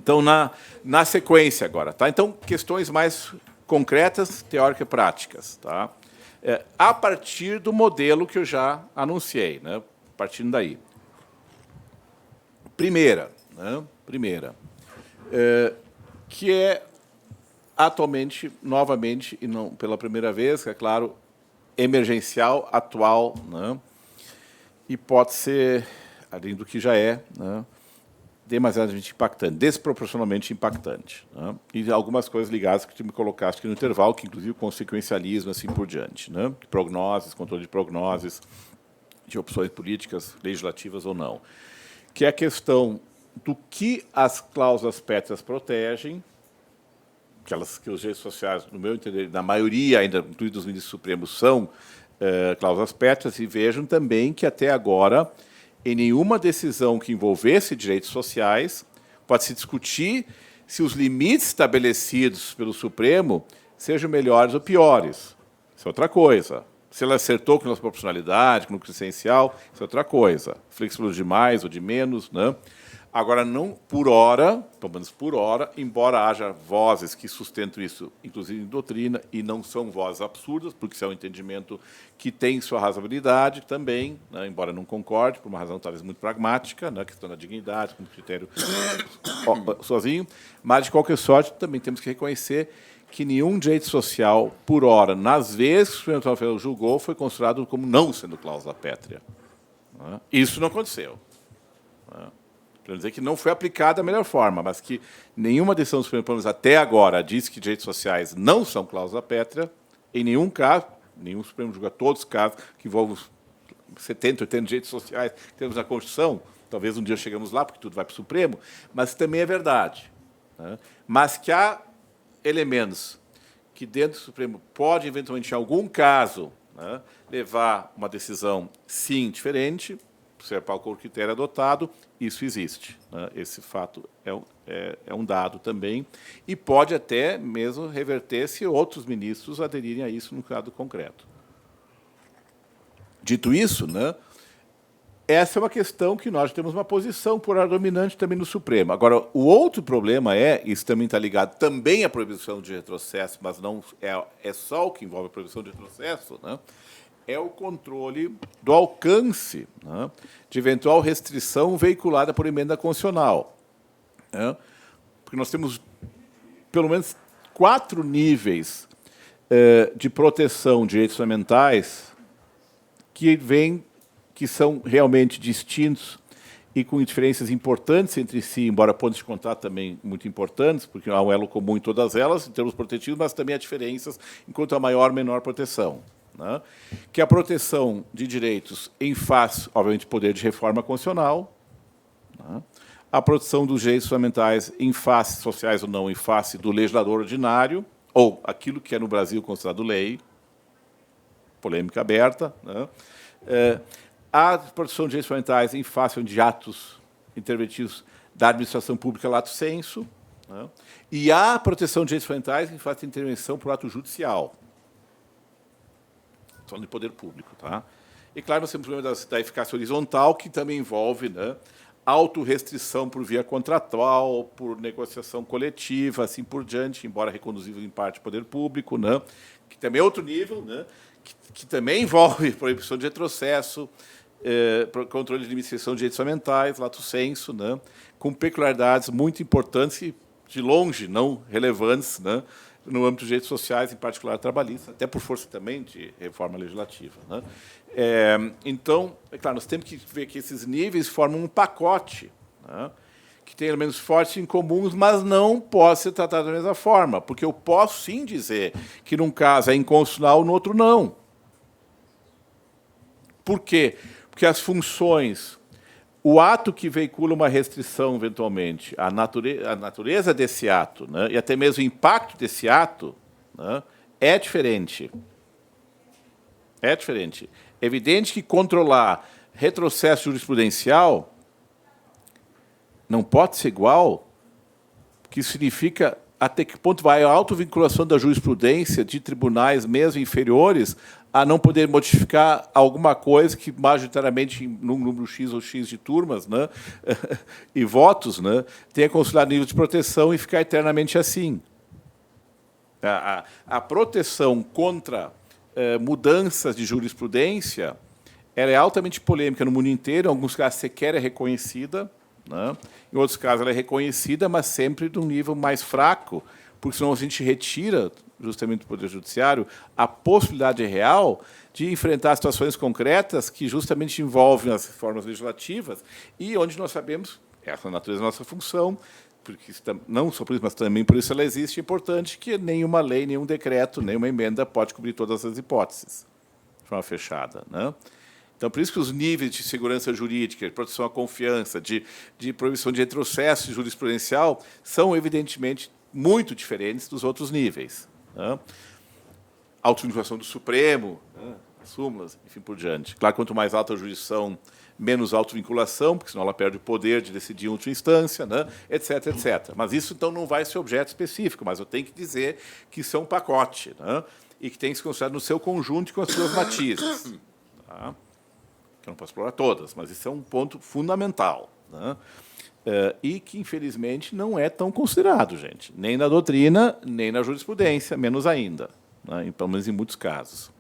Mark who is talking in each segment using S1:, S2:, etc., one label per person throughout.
S1: Então, na sequência agora. Tá? Então, questões mais concretas, teóricas e práticas. Tá? A partir do modelo que eu já anunciei, né? Partindo daí. Primeira, que é atualmente, novamente, e não pela primeira vez, é claro, emergencial, atual, né? E pode ser, além do que já é, né? Demasiadamente impactante, desproporcionalmente impactante. Né? E algumas coisas ligadas que tu me colocaste aqui no intervalo, que inclusive o consequencialismo, assim por diante. Né? Prognoses, controle de prognoses, de opções políticas, legislativas ou não. Que é a questão do que as cláusulas pétreas protegem, que os direitos sociais, no meu entender, na maioria, ainda inclusive dos ministros supremos, são cláusulas pétreas, e vejam também que até agora, em nenhuma decisão que envolvesse direitos sociais, pode-se discutir se os limites estabelecidos pelo Supremo sejam melhores ou piores. Isso é outra coisa. Se ela acertou com a proporcionalidade, com o essencial, isso é outra coisa. Flexível de mais ou de menos, né? Agora, não por hora, pelo menos por hora, embora haja vozes que sustentam isso, inclusive em doutrina, e não são vozes absurdas, porque isso é um entendimento que tem sua razoabilidade também, né, embora não concorde, por uma razão talvez muito pragmática, né, questão da dignidade, como critério sozinho, mas, de qualquer sorte, também temos que reconhecer que nenhum direito social, por hora, nas vezes que o Supremo Tribunal Federal julgou, foi considerado como não sendo cláusula pétrea. Né. Isso não aconteceu. Né. Quer dizer que não foi aplicada da melhor forma, mas que nenhuma decisão do Supremo Tribunal até agora diz que direitos sociais não são cláusula pétrea, em nenhum caso, nenhum Supremo julga todos os casos que envolvem 70, 80 direitos sociais que temos na Constituição, talvez um dia chegamos lá, porque tudo vai para o Supremo, mas também é verdade. Né? Mas que há elementos que dentro do Supremo pode, eventualmente, em algum caso, né, levar uma decisão, sim, diferente, se qual o critério adotado, isso existe. Né? Esse fato é um dado também, e pode até mesmo reverter se outros ministros aderirem a isso no caso concreto. Dito isso, né, essa é uma questão que nós temos uma posição por ar dominante também no Supremo. Agora, o outro problema isso também está ligado também à proibição de retrocesso, mas não é só o que envolve a proibição de retrocesso, né? É o controle do alcance, né, de eventual restrição veiculada por emenda constitucional. Né? Porque nós temos pelo menos 4 níveis de proteção de direitos fundamentais que são realmente distintos e com diferenças importantes entre si, embora pontos de contato também muito importantes, porque há um elo comum em todas elas, em termos protetivos, mas também há diferenças enquanto a maior ou menor proteção. Né? Que é a proteção de direitos em face, obviamente, poder de reforma constitucional, né? A proteção dos direitos fundamentais em face, sociais ou não, em face do legislador ordinário, ou aquilo que é no Brasil considerado lei, polêmica aberta, né? A proteção de direitos fundamentais em face de atos interventivos da administração pública lato sensu, né? E a proteção de direitos fundamentais em face de intervenção por ato judicial, de poder público. Tá? E, claro, nós temos o problema da eficácia horizontal, que também envolve, né, autorrestrição por via contratual, por negociação coletiva, assim por diante, embora reconduzível em parte ao poder público, né, que também é outro nível, né, que também envolve proibição de retrocesso, controle de limitação de direitos fundamentais, lato sensu, né, com peculiaridades muito importantes e, de longe, não relevantes, né, no âmbito de direitos sociais, em particular trabalhistas, até por força também de reforma legislativa. Né? Então, é claro, nós temos que ver que esses níveis formam um pacote, né, que tem elementos fortes em comuns, mas não pode ser tratado da mesma forma, porque eu posso, sim, dizer que num caso é inconstitucional, no outro não. Por quê? Porque as funções, o ato que veicula uma restrição, eventualmente, a natureza desse ato, né, e até mesmo o impacto desse ato, né, é diferente. É diferente. É evidente que controlar retrocesso jurisprudencial não pode ser igual, porque isso significa até que ponto vai a autovinculação da jurisprudência de tribunais mesmo inferiores a não poder modificar alguma coisa que, majoritariamente, num número X ou X de turmas, né, e votos, né, tenha consolidado nível de proteção e ficar eternamente assim. A proteção contra mudanças de jurisprudência ela é altamente polêmica no mundo inteiro, em alguns casos sequer é reconhecida, né? Em outros casos ela é reconhecida, mas sempre de um nível mais fraco, porque senão a gente retira, justamente do Poder Judiciário, a possibilidade real de enfrentar situações concretas que justamente envolvem as reformas legislativas e onde nós sabemos, essa é a natureza da nossa função, porque não só por isso, mas também por isso ela existe, é importante que nenhuma lei, nenhum decreto, nenhuma emenda pode cobrir todas as hipóteses de forma fechada, né? Então, por isso que os níveis de segurança jurídica, de proteção à confiança, de proibição de retrocesso jurisprudencial são, evidentemente, muito diferentes dos outros níveis, né? Autovinculação do Supremo, né? Súmulas, enfim, por diante. Claro, quanto mais alta a jurisdição, menos autovinculação, porque senão ela perde o poder de decidir em última instância, né? Etc, etc. Mas isso, então, não vai ser objeto específico, mas eu tenho que dizer que isso é um pacote, né? E que tem que se considerar no seu conjunto com as suas matizes. Tá? Eu não posso explorar todas, mas isso é um ponto fundamental, né? E que, infelizmente, não é tão considerado, gente. Nem na doutrina, nem na jurisprudência, menos ainda, né? Pelo menos em muitos casos.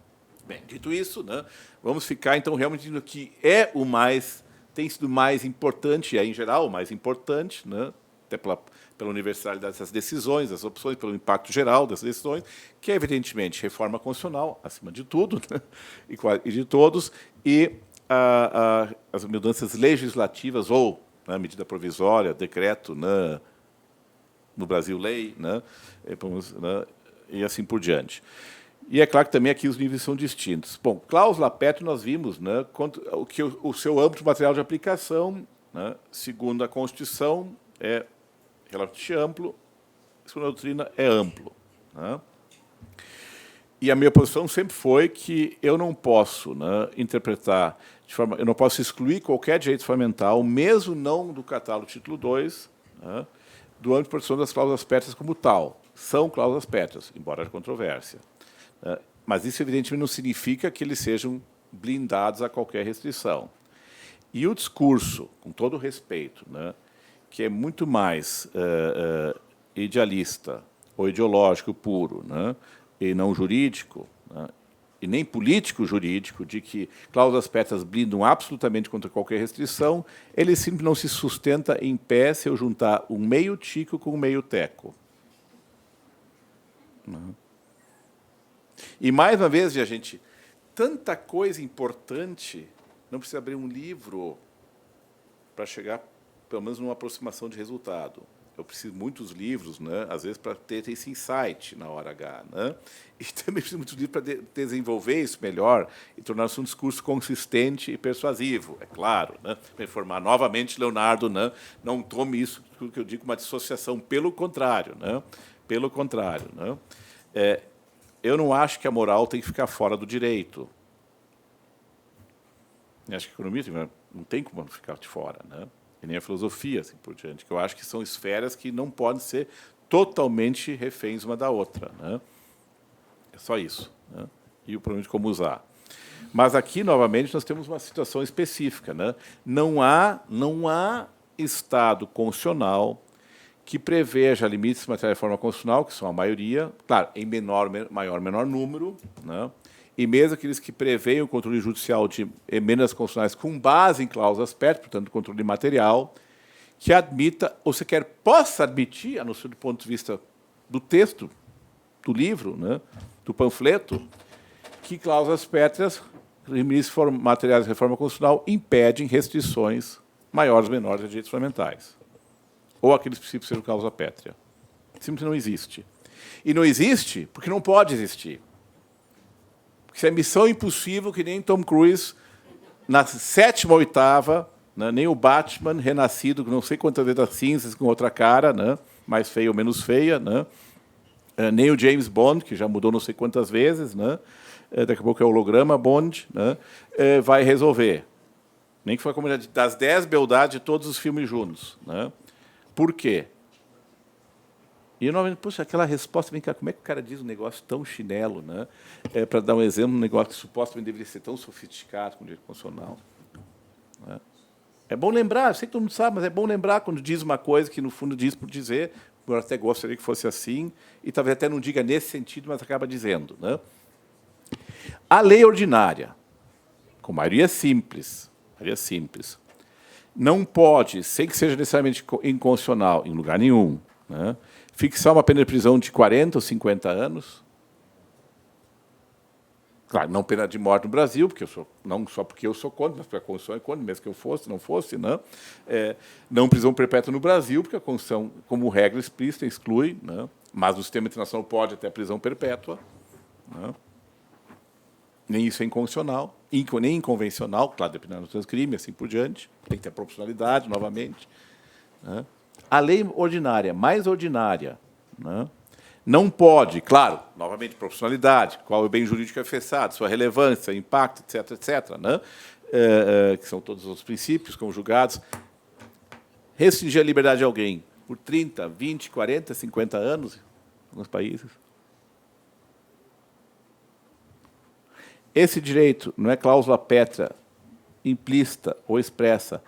S1: Bem, dito isso, né, vamos ficar, então, realmente no que é o mais, tem sido mais importante, em geral, o mais importante, né, até pela universalidade dessas decisões, das opções, pelo impacto geral dessas decisões, que é, evidentemente, reforma constitucional, acima de tudo, né, e de todos, e as mudanças legislativas ou, né, medida provisória, decreto, né, no Brasil, lei, né, e assim por diante. E é claro que também aqui os níveis são distintos. Bom, cláusula pétrea nós vimos, né, que o seu âmbito material de aplicação, né, segundo a Constituição, é relativamente amplo, segundo a doutrina, é amplo, né? E a minha posição sempre foi que eu não posso, né, interpretar de forma, eu não posso excluir qualquer direito fundamental, mesmo não do catálogo título 2, né, do âmbito de proteção das cláusulas pétreas como tal. São cláusulas pétreas, embora haja controvérsia. Mas isso, evidentemente, não significa que eles sejam blindados a qualquer restrição. E o discurso, com todo o respeito, né, que é muito mais idealista ou ideológico puro, né, e não jurídico, né, e nem político-jurídico, de que cláusulas pétreas blindam absolutamente contra qualquer restrição, ele simplesmente não se sustenta em pé se eu juntar um meio tico com um meio teco. E, mais uma vez, gente, tanta coisa importante, não precisa abrir um livro para chegar, pelo menos, numa aproximação de resultado. Eu preciso de muitos livros, né, às vezes, para ter esse insight na hora H. Né? E também preciso de muitos livros para desenvolver isso melhor e tornar-se um discurso consistente e persuasivo, é claro. Né? Para informar novamente, Leonardo, né, não tome isso, que eu digo, uma dissociação. Pelo contrário. Né? Pelo contrário. Né? Eu não acho que a moral tem que ficar fora do direito. Eu acho que a economia não tem como ficar de fora, né? E nem a filosofia, assim por diante, que eu acho que são esferas que não podem ser totalmente reféns uma da outra, né? É só isso, né? E o problema de como usar. Mas aqui, novamente, nós temos uma situação específica, né? Não há Estado constitucional que preveja limites em matéria de reforma constitucional, que são a maioria, claro, em menor número, né? E mesmo aqueles que prevêem o controle judicial de emendas constitucionais com base em cláusulas pétreas, portanto, controle material, que admita, ou sequer possa admitir, a não ser do ponto de vista do texto, do livro, né, do panfleto, que cláusulas pétreas, limites materiais de reforma constitucional, impedem restrições maiores ou menores a direitos fundamentais. Ou aqueles princípios sejam cláusula pétrea. Simplesmente não existe. E não existe porque não pode existir. Isso é missão impossível, que nem Tom Cruise, na 7ª ou 8ª, né, nem o Batman, renascido, não sei quantas vezes das cinzas, com outra cara, né, mais feia ou menos feia, né, nem o James Bond, que já mudou não sei quantas vezes, né, daqui a pouco é o holograma Bond, né, vai resolver. Nem que foi a comunidade das 10 beldades de todos os filmes juntos. Né. Por quê? E eu normalmente, puxa, aquela resposta, vem cá, como é que o cara diz um negócio tão chinelo, né? Para dar um exemplo, um negócio que supostamente deveria ser tão sofisticado com o direito constitucional. Né? É bom lembrar, eu sei que todo mundo sabe, mas é bom lembrar quando diz uma coisa que, no fundo, diz por dizer, eu até gostaria que fosse assim, e talvez até não diga nesse sentido, mas acaba dizendo. Né? A lei ordinária, com maioria simples, não pode, sem que seja necessariamente inconstitucional, em lugar nenhum, né, fixar uma pena de prisão de 40 ou 50 anos. Claro, não pena de morte no Brasil, porque eu sou, não só porque eu sou contra, mas porque a Constituição é contra, mesmo que eu fosse, não fosse, né? Não prisão perpétua no Brasil, porque a Constituição, como regra explícita, exclui, né? Mas no sistema internacional pode até prisão perpétua. Né? Nem isso é inconstitucional, nem inconvencional, claro, dependendo dos crimes, assim por diante. Tem que ter proporcionalidade, novamente. Né? A lei ordinária, mais ordinária, né? Não pode, claro, novamente, proporcionalidade, qual é o bem jurídico afetado, sua relevância, impacto, etc., né? Que são todos os princípios conjugados. Restringir a liberdade de alguém por 30, 20, 40, 50 anos nos países. Esse direito não é cláusula pétrea, implícita ou expressa,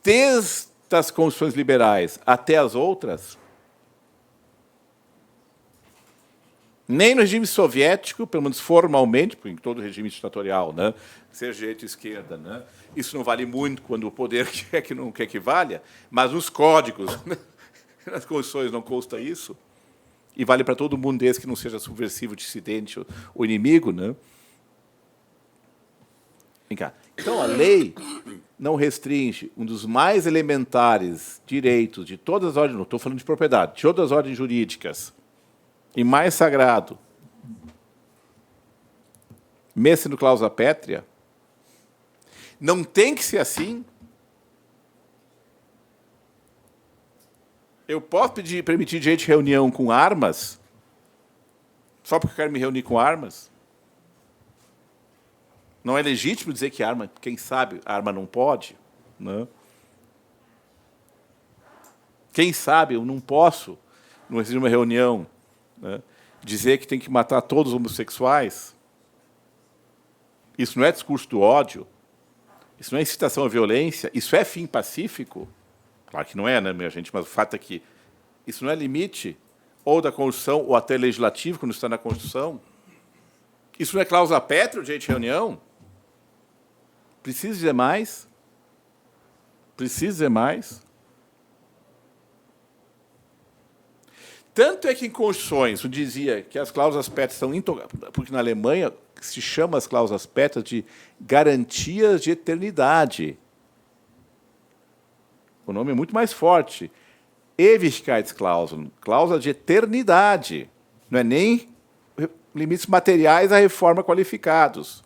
S1: desde as constituições liberais até as outras. Nem no regime soviético, pelo menos formalmente, porque em todo regime ditatorial, né, seja direita ou esquerda, né, isso não vale muito quando o poder quer que não quer que valha, mas nos códigos, nas constituições não consta isso, e vale para todo mundo desde que não seja subversivo, dissidente ou inimigo. Né? Vem cá. Então, a lei não restringe um dos mais elementares direitos de todas as ordens, não estou falando de propriedade, de todas as ordens jurídicas, e mais sagrado, mesmo sendo cláusula pétrea, não tem que ser assim. Eu posso permitir direito de reunião com armas, só porque eu quero me reunir com armas? Não é legítimo dizer que arma, quem sabe, a arma não pode? Né? Quem sabe eu não posso, numa reunião, né, dizer que tem que matar todos os homossexuais? Isso não é discurso do ódio? Isso não é incitação à violência? Isso é fim pacífico? Claro que não é, né, minha gente? Mas o fato é que isso não é limite ou da Constituição ou até legislativo, quando está na Constituição. Isso não é cláusula pétrea, o direito de reunião? Precisa dizer mais? Precisa dizer mais? Tanto é que em Constituições, eu dizia que as cláusulas pétreas são intocáveis, porque na Alemanha se chama as cláusulas pétreas de garantias de eternidade. O nome é muito mais forte. Ewigkeitsklausel, cláusula de eternidade. Não é nem limites materiais à reforma qualificados.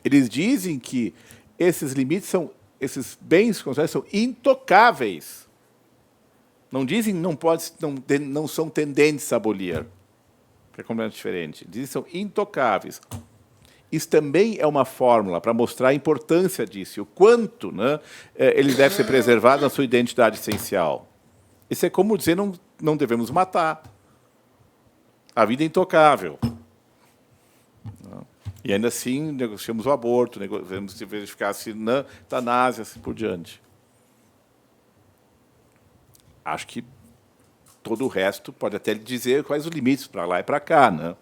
S1: Eles dizem que esses limites são, esses bens são intocáveis. Não dizem não são tendentes a abolir, que é completamente diferente. Dizem que são intocáveis. Isso também é uma fórmula para mostrar a importância disso, o quanto, né, ele deve ser preservado na sua identidade essencial. Isso é como dizer não devemos matar. A vida é intocável. E ainda assim negociamos o aborto, devemos verificar se na eutanásia, assim por diante. Acho que todo o resto pode até lhe dizer quais os limites para lá e para cá. Né?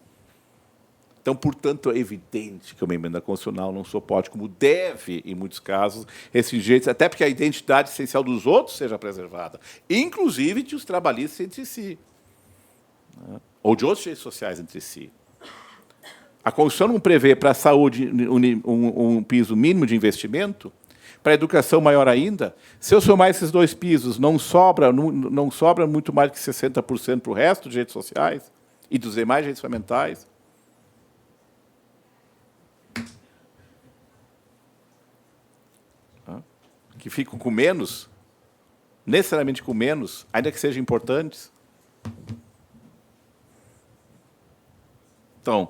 S1: Então, portanto, é evidente que uma emenda constitucional não suporte, como deve, em muitos casos, esses direitos, até porque a identidade essencial dos outros seja preservada, inclusive de os trabalhistas entre si, né? Ou de outros direitos sociais entre si. A Constituição não prevê para a saúde um piso mínimo de investimento, para a educação maior ainda. Se eu somar esses dois pisos, não sobra muito mais que 60% para o resto dos direitos sociais e dos demais direitos fundamentais. Que ficam com menos, necessariamente com menos, ainda que sejam importantes. Então,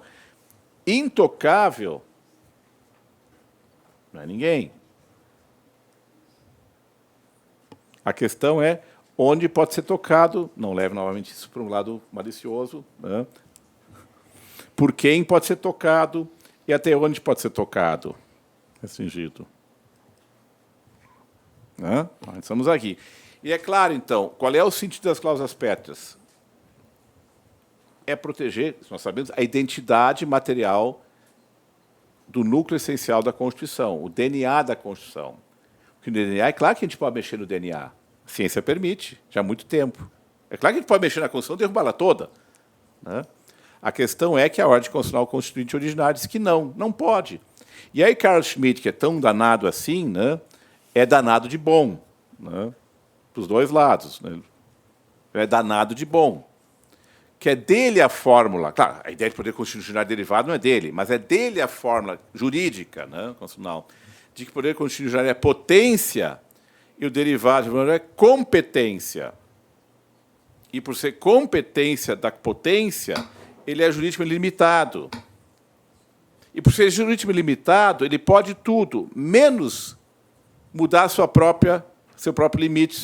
S1: intocável não é ninguém. A questão é onde pode ser tocado, não leve novamente isso para um lado malicioso, né? Por quem pode ser tocado e até onde pode ser tocado, restringido. Né? Nós estamos aqui. E é claro, então, qual é o sentido das cláusulas pétreas? É proteger, nós sabemos, a identidade material do núcleo essencial da Constituição, o DNA da Constituição. Porque no DNA, é claro que a gente pode mexer no DNA. A ciência permite, já há muito tempo. É claro que a gente pode mexer na Constituição e derrubá-la toda. Né? A questão é que a ordem constitucional constituinte originária diz que não pode. E aí Carl Schmitt, que é tão danado assim, né, é danado de bom, né, para os dois lados. Né? É danado de bom. Que é dele a fórmula, claro, a ideia de poder constitucional derivado não é dele, mas é dele a fórmula jurídica, né, constitucional, de que o poder constitucional é potência e o derivado é competência. E, por ser competência da potência, ele é jurídico limitado. E, por ser jurídico limitado, ele pode tudo, menos mudar seu próprio limite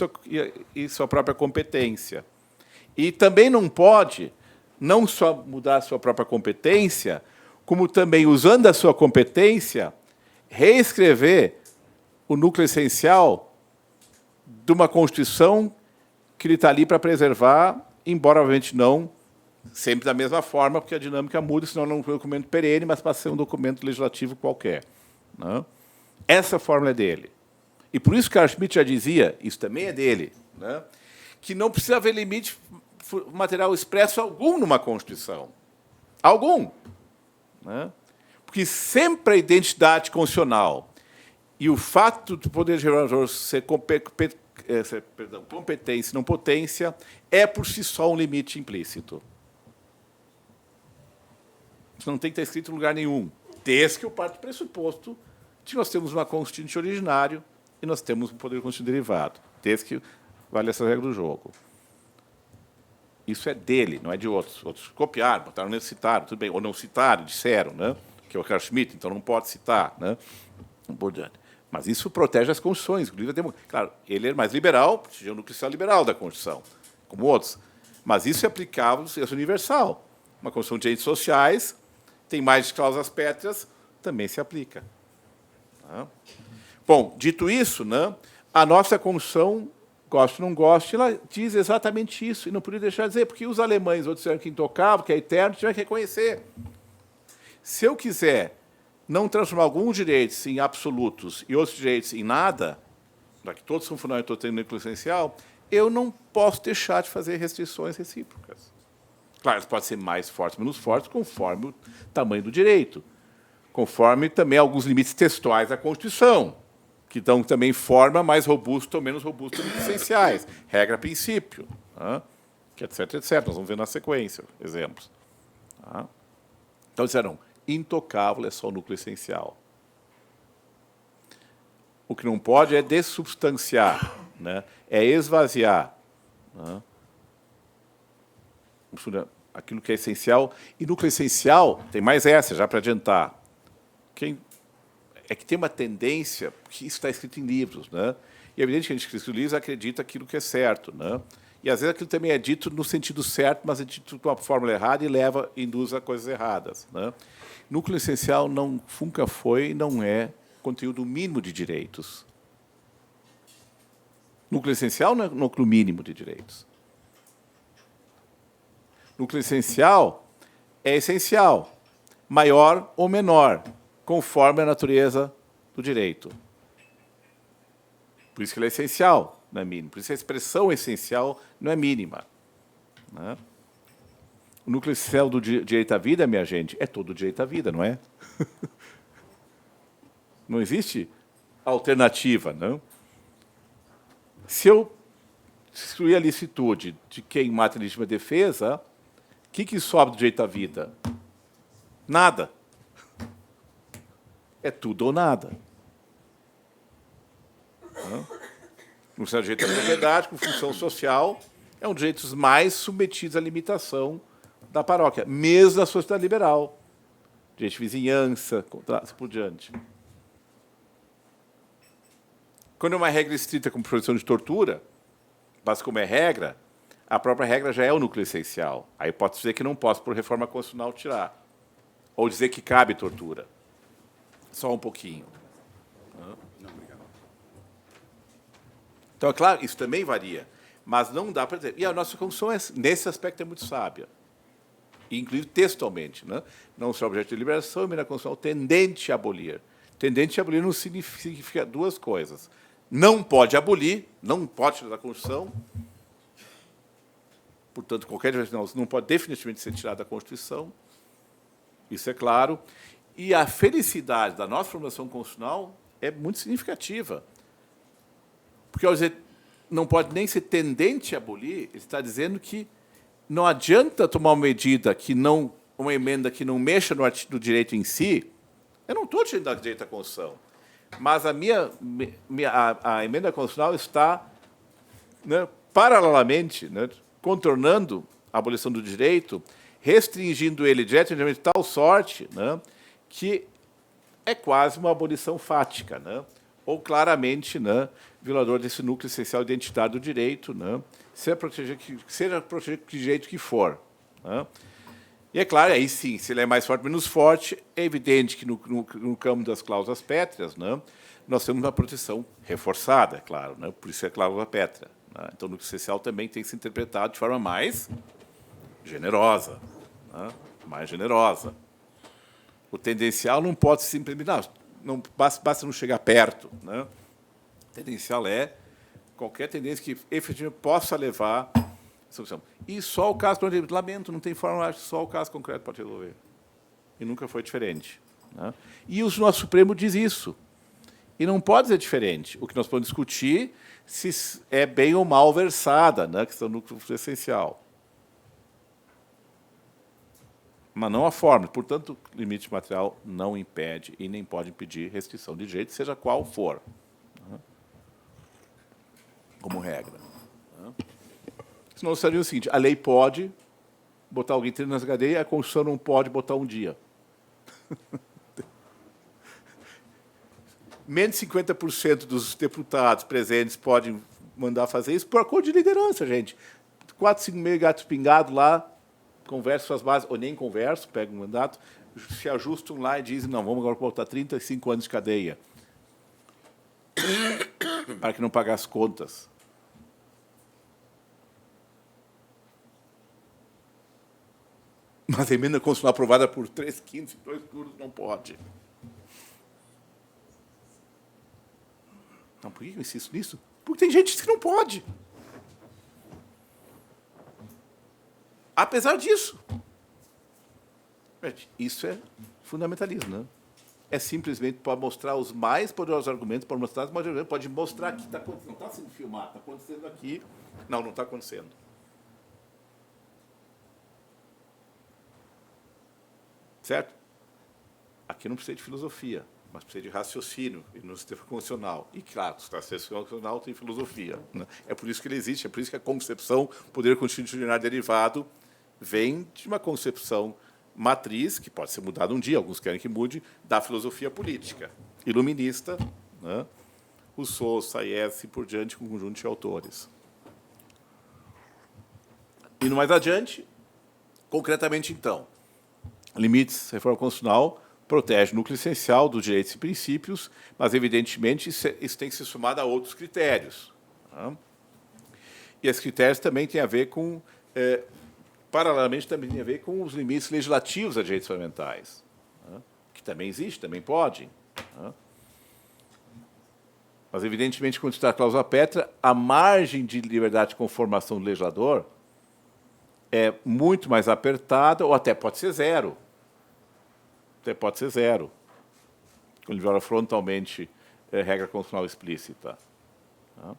S1: e sua própria competência. E também não pode não só mudar a sua própria competência, como também, usando a sua competência, reescrever o núcleo essencial de uma Constituição que ele está ali para preservar, embora, obviamente, não sempre da mesma forma, porque a dinâmica muda, senão não é um documento perene, mas passa a ser um documento legislativo qualquer. Né? Essa fórmula é dele. E por isso que Carl Schmitt já dizia, isso também é dele, né, que não precisa haver limite material expresso algum numa Constituição. Algum. Né? Porque sempre a identidade constitucional e o fato do poder regulador ser competência e não potência é, por si só, um limite implícito. Isso não tem que estar escrito em lugar nenhum, desde que eu parto do pressuposto de que nós temos uma Constituinte originário e nós temos um poder constituinte derivado, desde que vale essa regra do jogo. Isso é dele, não é de outros. Outros copiaram, botaram nele, citaram, tudo bem, ou não citaram, disseram, né, que é o Carl Schmitt, então não pode citar, né, por diante. Mas isso protege as constituições, inclusive a democracia. Claro, ele é mais liberal, protegeu o núcleo liberal da Constituição, como outros. Mas isso é aplicável, isso é universal. Uma Constituição de Direitos Sociais tem mais cláusulas pétreas, também se aplica. Tá? Bom, dito isso, né, a nossa Constituição, goste ou não goste, ela diz exatamente isso, e não podia deixar de dizer, porque os alemães, outros disseram que intocável, que é eterno, tiveram que reconhecer. Se eu quiser não transformar alguns direitos em absolutos e outros direitos em nada, já que todos são fundamentais, todos têm um núcleo essencial, eu não posso deixar de fazer restrições recíprocas. Claro, elas podem ser mais fortes, menos fortes, conforme o tamanho do direito, conforme também alguns limites textuais da Constituição, que dão também forma mais robusta ou menos robusta dos essenciais, regra, princípio, tá? Que etc, etc. Nós vamos ver na sequência exemplos. Tá? Então, disseram, intocável é só o núcleo essencial. O que não pode é dessubstanciar, né? É esvaziar, né, aquilo que é essencial. E núcleo essencial, tem mais essa, já para adiantar. É que tem uma tendência, que isso está escrito em livros, né? E é evidente que a gente escrito em livros acredita aquilo que é certo, né? E às vezes aquilo também é dito no sentido certo, mas é dito de uma fórmula errada e induz a coisas erradas, né? Núcleo essencial nunca foi e não é conteúdo mínimo de direitos. Núcleo essencial não é núcleo mínimo de direitos. Núcleo essencial é essencial, maior ou menor, conforme a natureza do direito. Por isso que ele é essencial, não é mínimo. Por isso a expressão essencial não é mínima. Né? O núcleo essencial do direito à vida, minha gente, é todo o direito à vida, não é? Não existe alternativa, não? Se eu excluir a licitude de quem mata em legítima defesa, o que sobra do direito à vida? Nada. É tudo ou nada. No seu direito à propriedade, com função social, é um dos direitos mais submetidos à limitação da paróquia, mesmo na sociedade liberal. Direito de vizinhança, contrato, por diante. Quando é uma regra estrita como proibição de tortura, Mas, como é regra, a própria regra já é o núcleo essencial. Aí pode dizer que não posso, por reforma constitucional, tirar. Ou dizer que cabe tortura. Só um pouquinho.
S2: Não, obrigado.
S1: Então, é claro, isso também varia. Mas não dá para dizer. E a nossa Constituição, nesse aspecto, é muito sábia. Inclusive textualmente. Né? Não só objeto de liberação, emenda constitucional tendente a abolir. Tendente a abolir não significa duas coisas. Não pode abolir, não pode tirar da Constituição. Portanto, qualquer diversidade não pode definitivamente ser tirada da Constituição. Isso é claro. E a felicidade da nossa formação constitucional é muito significativa. Porque, ao dizer não pode nem ser tendente a abolir, ele está dizendo que não adianta tomar uma medida que não, uma emenda que não mexa no direito em si. Eu não estou tirando direito à Constituição, mas a a emenda constitucional está, né, paralelamente, né, contornando a abolição do direito, restringindo ele diretamente de tal sorte, né, que é quase uma abolição fática, né, ou claramente, né, violador desse núcleo essencial identitário do direito, né, seja protegido de jeito que for. Né. E é claro, aí sim, se ele é mais forte ou menos forte, é evidente que no campo das cláusulas pétreas, né, nós temos uma proteção reforçada, é claro, né, por isso é a cláusula pétrea. Né. Então, o núcleo essencial também tem que ser interpretado de forma mais generosa. Né, mais generosa. O tendencial não pode simplesmente... Não basta não chegar perto. Né. O tendencial é qualquer tendência que efetivamente possa levar à solução. E só o caso, lamento, não tem forma, só o caso concreto pode resolver. E nunca foi diferente. Né? E o nosso Supremo diz isso. E não pode ser diferente. O que nós podemos discutir se é bem ou mal versada, né, a questão do núcleo essencial. Mas não a forma. Portanto, o limite material não impede e nem pode impedir restrição de direito, seja qual for. Né? Como regra. Né? Senão seria o seguinte, a lei pode botar alguém 30 na cadeia, a Constituição não pode botar um dia. Menos de 50% dos deputados presentes podem mandar fazer isso por acordo de liderança, gente. 4, 5 meio gatos pingados lá, conversam suas bases, ou nem conversam, pegam um mandato, se ajustam lá e dizem, não, vamos agora botar 35 anos de cadeia. Para que não pague as contas. Mas a emenda constitucional aprovada por 3/5 e 2 turnos não pode. Então, por que eu insisto nisso? Porque tem gente que diz que não pode. Apesar disso. Isso é fundamentalismo, né? É simplesmente para mostrar os mais poderosos argumentos, para mostrar os mais poderosos argumentos, pode mostrar que está acontecendo, não está sendo filmado, está acontecendo aqui. Não, não está acontecendo. Certo? Aqui não precisa de filosofia, mas precisa de raciocínio e no sistema constitucional. E, claro, o sistema constitucional tem filosofia. Né? É por isso que ele existe, é por isso que a concepção poder constitucional derivado vem de uma concepção matriz, que pode ser mudada um dia, alguns querem que mude, da filosofia política. Iluminista, né? Rousseau, Sayers e por diante, com um conjunto de autores. Indo mais adiante, concretamente, então, limites, reforma constitucional, protege o núcleo essencial dos direitos e princípios, mas, evidentemente, isso tem que ser somado a outros critérios. Né? E esses critérios também têm a ver com, paralelamente, também têm a ver com os limites legislativos a direitos fundamentais, né? Que também existe, também podem. Né? Mas, evidentemente, quando se trata da cláusula pétrea, a margem de liberdade de conformação do legislador é muito mais apertada, ou até pode ser zero. Até pode ser zero. Quando ele viola frontalmente regra constitucional explícita. Tá?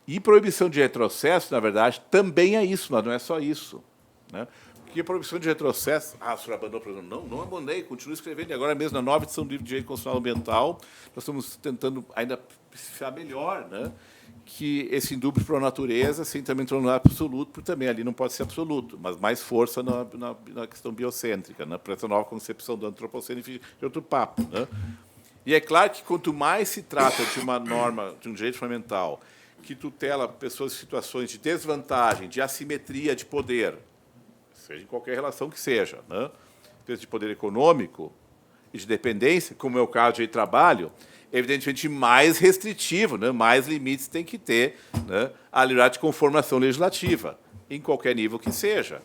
S1: E proibição de retrocesso, na verdade, também é isso, mas não é só isso. Né? Porque a proibição de retrocesso... Ah, o senhor abandonou, por exemplo. Não, não abandonei, continuo escrevendo. E agora mesmo, na nova edição do livro de Direito Constitucional Ambiental, nós estamos tentando ainda especificar melhor, né, que esse indúbio por natureza, sem também tornar absoluto, porque também ali não pode ser absoluto, mas mais força na questão biocêntrica, né, para essa nova concepção do antropoceno e de outro papo. Né? E é claro que quanto mais se trata de uma norma, de um direito fundamental, que tutela pessoas em situações de desvantagem, de assimetria de poder, seja em qualquer relação que seja, né? De poder econômico e de dependência, como é o caso de trabalho, evidentemente mais restritivo, né? Mais limites tem que ter, né? A liberdade de conformação legislativa, em qualquer nível que seja.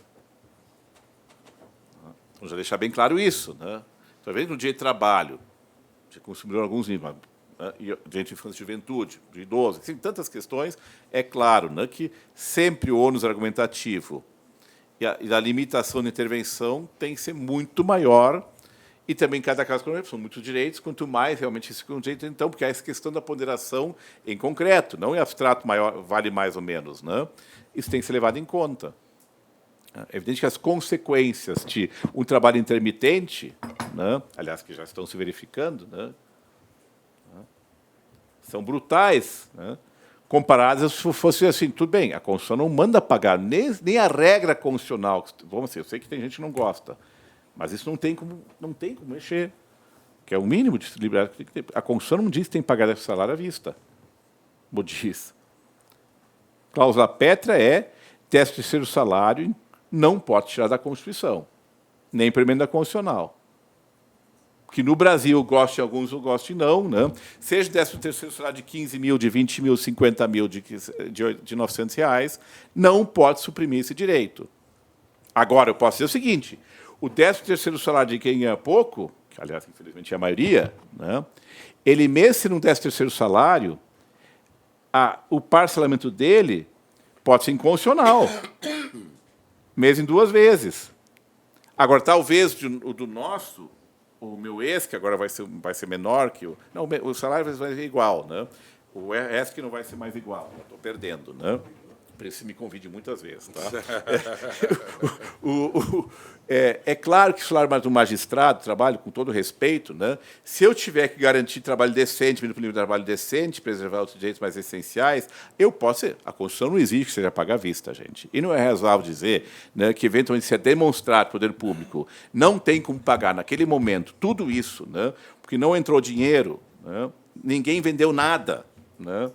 S1: Vamos já deixar bem claro isso, né? Talvez no direito de trabalho, já consumiram alguns níveis, né? E direito de infância e juventude, de idosos, assim, tantas questões, é claro, né, que sempre o ônus argumentativo e a limitação de intervenção tem que ser muito maior, e também cada caso são muitos direitos, quanto mais realmente isso é um direito, então, porque é essa questão da ponderação em concreto, não em abstrato maior, vale mais ou menos, né? Isso tem que ser levado em conta. É evidente que as consequências de um trabalho intermitente, né, aliás, que já estão se verificando, né, são brutais, né, comparadas se fosse assim, tudo bem, a Constituição não manda pagar, nem a regra constitucional, vamos dizer, eu sei que tem gente que não gosta, mas isso não tem como mexer, que é o mínimo de liberdade que tem que ter. A Constituição não diz que tem que pagar esse salário à vista, como diz. Cláusula pétrea é 13º salário não pode tirar da Constituição, nem por emenda constitucional. Que no Brasil, goste alguns ou goste não, né? Seja 13º salário de 15 mil, de 20 mil, 50 mil, de R$900, não pode suprimir esse direito. Agora, eu posso dizer o seguinte, o 13º salário de quem ganha pouco, que, aliás, infelizmente, é a maioria, né? Ele, mesmo sendo um 13º salário, o parcelamento dele pode ser inconstitucional, mesmo em 2 vezes. Agora, talvez o do nosso, o meu ex, que agora vai ser menor que o... Não, o salário vai ser igual, né? O ex que não vai ser mais igual, estou perdendo, né? Por isso me convide muitas vezes, tá? É claro que o salário do magistrado, trabalho com todo respeito, né? Se eu tiver que garantir trabalho decente, trabalho decente, preservar os direitos mais essenciais, eu posso. A Constituição não exige que seja paga à vista, gente. E não é razoável dizer, né, que, eventualmente, se é demonstrado poder público não tem como pagar naquele momento tudo isso, né, porque não entrou dinheiro, né, ninguém vendeu nada, né?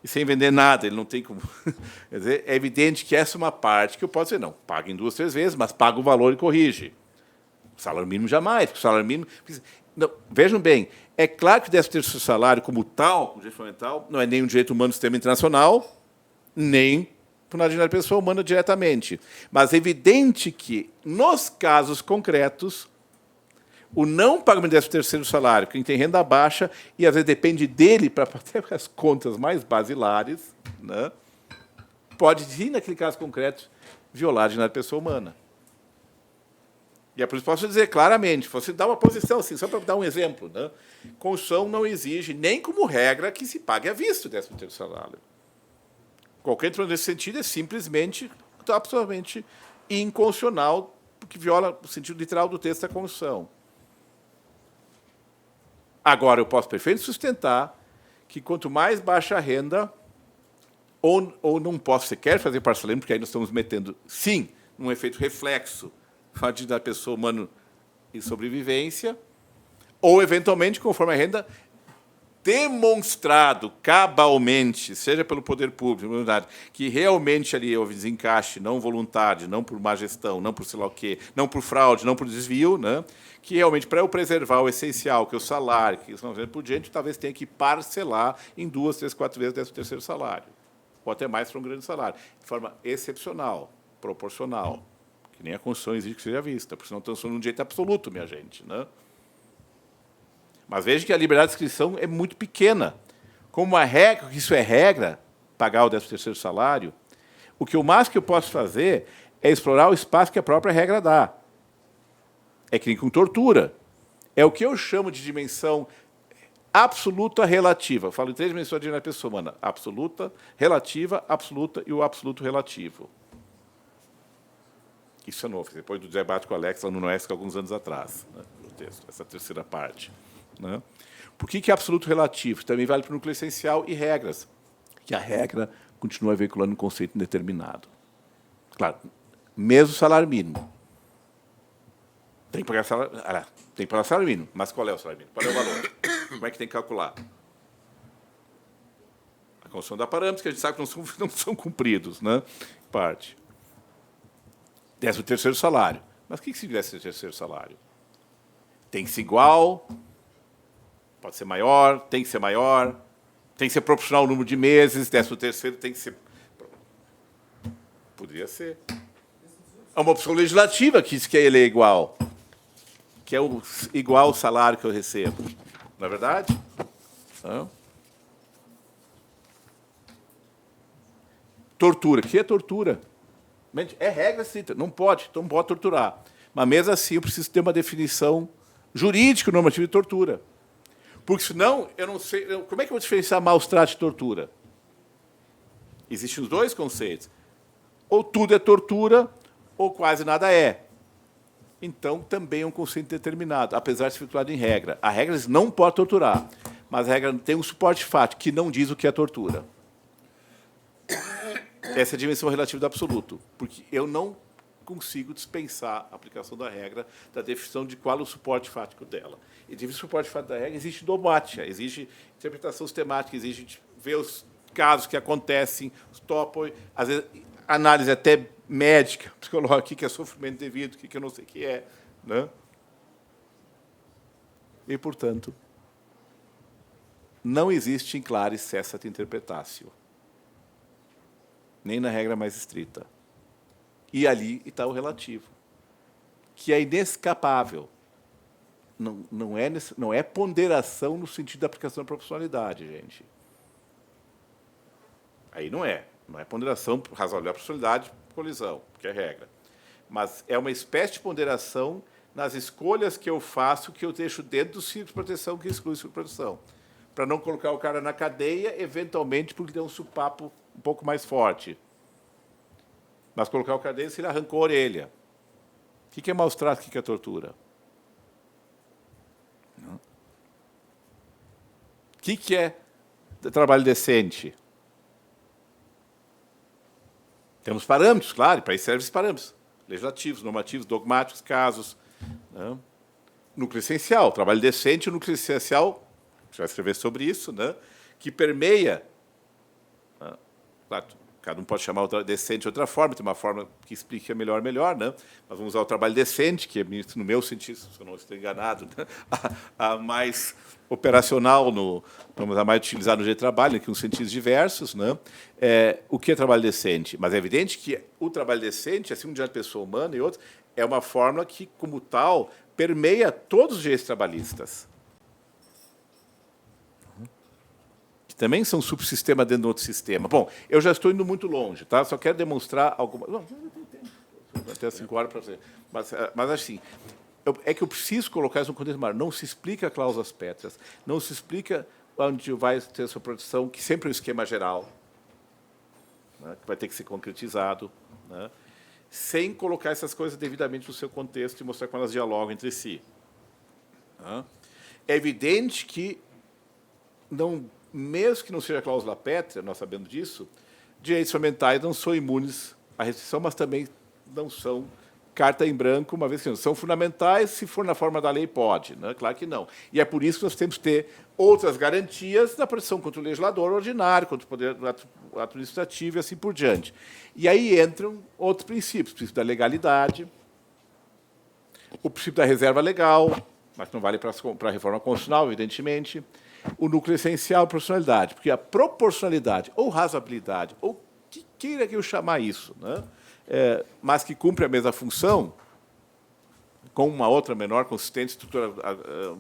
S1: E sem vender nada, ele não tem como... Quer dizer, é evidente que essa é uma parte que eu posso dizer, não, paga em 2, 3 vezes, mas paga o valor e corrige. O salário mínimo jamais, porque o salário mínimo... Não, vejam bem, é claro que o 13º salário como tal, como direito fundamental, não é nem um direito humano do sistema internacional, nem por nada de pessoa humana diretamente. Mas é evidente que, nos casos concretos, o não pagamento do 13º salário, quem tem renda baixa, e às vezes depende dele para fazer as contas mais basilares, né, pode, sim, naquele caso concreto, violar a dignidade da pessoa humana. E é por isso que posso dizer claramente, você dá uma posição, assim, só para dar um exemplo, né, Constituição não exige, nem como regra, que se pague à vista o 13º salário. Qualquer introdução nesse sentido é simplesmente, absolutamente inconstitucional, porque viola o sentido literal do texto da Constituição. Agora, eu posso perfeitamente sustentar que, quanto mais baixa a renda, ou não posso sequer fazer parcelamento, porque aí nós estamos metendo, sim, num efeito reflexo, fato da pessoa humana e sobrevivência, ou, eventualmente, conforme a renda, demonstrado cabalmente, seja pelo poder público, que realmente ali houve desencaixe não voluntário, não por má gestão, não por sei lá o quê, não por fraude, não por desvio, né? Que realmente, para eu preservar o essencial, que é o salário, que isso não por diante, talvez tenha que parcelar em 2, 3, 4 vezes o 13º salário, ou até mais para um grande salário, de forma excepcional, proporcional, que nem a Constituição exige que seja vista, porque senão estamos falando de um direito absoluto, minha gente, né? Mas veja que a liberdade de inscrição é muito pequena. Como a regra, que isso é regra, pagar o 13º salário, o máximo que eu posso fazer é explorar o espaço que a própria regra dá. É que nem com tortura. É o que eu chamo de dimensão absoluta relativa. Eu falo em 3 dimensões da pessoa humana. Absoluta, relativa, absoluta e o absoluto relativo. Isso é novo, depois do debate com o Alex lá no NOESC, alguns anos atrás, né, no texto, essa terceira parte. Né? Por que é absoluto relativo? Também vale para o núcleo essencial e regras, que a regra continua veiculando um conceito indeterminado. Claro, mesmo salário mínimo. Tem que pagar salário mínimo, mas qual é o salário mínimo? Qual é o valor? Como é que tem que calcular? Constituição dá parâmetros que a gente sabe que não são cumpridos, né? Parte. 13º salário. Mas o que significa 13º salário? Tem que ser igual, pode ser maior, tem que ser maior, tem que ser proporcional ao número de meses, 13º tem que ser... Poderia ser. É uma opção legislativa que diz que ele é igual, que é igual ao salário que eu recebo. Não é verdade? Não. Tortura. O que é tortura? É regra estrita. Não pode torturar. Mas mesmo assim eu preciso ter uma definição jurídica normativa de tortura. Porque senão eu não sei... Como é que eu vou diferenciar maus tratos e tortura? Existem os dois conceitos. Ou tudo é tortura, ou quase nada é. Então, também é um conceito determinado, apesar de ser efetuado em regra. A regra diz não pode torturar, mas a regra tem um suporte fático, que não diz o que é tortura. Essa é a dimensão relativa do absoluto, porque eu não consigo dispensar a aplicação da regra da definição de qual é o suporte fático dela. E de suporte fático da regra existe dogmática, existe interpretação sistemática, existe ver os casos que acontecem, os topos, às vezes análise até médica, psicológica, o que é sofrimento devido, o que eu não sei o que é. Né? E, portanto, não existe in claris cessat interpretatio, nem na regra mais estrita. E ali está o relativo, que é inescapável. Não é ponderação no sentido da aplicação da proporcionalidade, gente. Aí não é. Não é ponderação razoável da proporcionalidade, colisão, que é regra. Mas é uma espécie de ponderação nas escolhas que eu faço, que eu deixo dentro do círculo de proteção, que exclui o círculo de proteção. Para não colocar o cara na cadeia, eventualmente, porque tem um supapo um pouco mais forte. Mas colocar o cara dentro se ele arrancou a orelha. O que é maus tratos, o que é tortura? O que é trabalho decente? Temos parâmetros, claro, para isso servem os parâmetros legislativos, normativos, dogmáticos, casos. Né? Núcleo essencial, trabalho decente, o núcleo essencial, a gente vai escrever sobre isso, né? Que permeia. Né? Claro, cada um pode chamar o decente de outra forma, tem uma forma que explica melhor, né? Mas vamos usar o trabalho decente, que é, no meu sentido, se eu não estou enganado, né? a mais operacional, vamos a mais utilizar no jeito de trabalho, aqui uns sentidos diversos. Né? O que é trabalho decente? Mas é evidente que o trabalho decente, assim, um diante da pessoa humana e outros, é uma fórmula que, como tal, permeia todos os direitos trabalhistas. Que também são subsistema dentro de outro sistema. Bom, eu já estou indo muito longe, tá? Só quero demonstrar alguma... Não tem tempo. Até 5 horas para fazer. Mas assim... É que eu preciso colocar isso no contexto maior. Não se explica cláusulas pétreas, não se explica onde vai ter a sua produção, que sempre é um esquema geral, né, que vai ter que ser concretizado, né, sem colocar essas coisas devidamente no seu contexto e mostrar como elas dialogam entre si. Né. É evidente que, mesmo que não seja cláusula pétrea, nós sabemos disso, direitos fundamentais não são imunes à restrição, mas também não são carta em branco, uma vez que são fundamentais, se for na forma da lei, pode. Né? Claro que não. E é por isso que nós temos que ter outras garantias na proteção contra o legislador ordinário, contra o poder administrativo e assim por diante. E aí entram outros princípios. O princípio da legalidade, o princípio da reserva legal, mas não vale para a reforma constitucional, evidentemente, o núcleo essencial, a proporcionalidade, porque a proporcionalidade ou razoabilidade, ou que queira que eu chamar isso, né? Mas que cumpre a mesma função, com uma outra menor consistência, estrutura